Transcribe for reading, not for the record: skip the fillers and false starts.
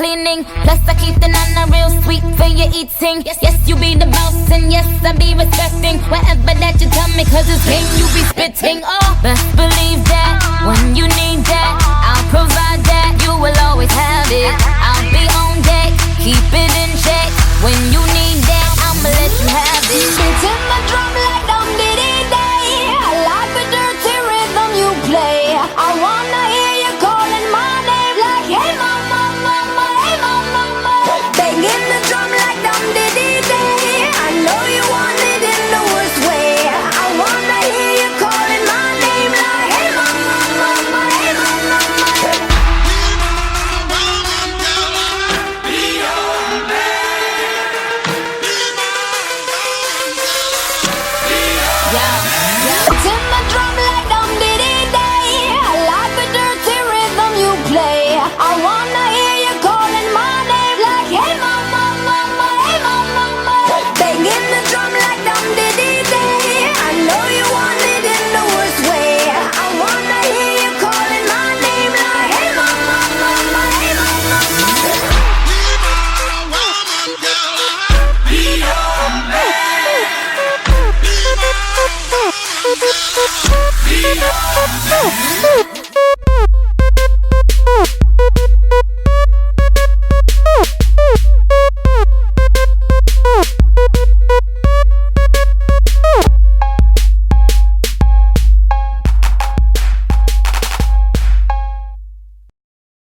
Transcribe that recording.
cleaning. Plus I keep the nana real sweet for your eating. Yes, you be the boss and yes, I be respecting whatever that you tell me, cause it's game you be spitting. Oh, best believe that when you need that, I'll provide that. You will always have it. I'll be on deck, keep it in check. When you need that, I'ma let you have it. Beating my drum like dum diddy day. I like the dirty rhythm you play. I wanna hear you calling my name like, hey mama, mama, hey mama, mama. Banging the drum like dum diddy day. I know you want it in the worst way. I wanna hear you calling my name like, hey mama, mama, hey mama, mama. Beating my drum like dum diddy day. I like the dirty rhythm you play. I wanna hear you calling my name like, hey mama, mama, hey mama, mama. Banging the drum like dum diddy day. I know you want it in the worst way. I wanna hear you calling my name like, hey mama, mama, hey mama, mama. Be your man.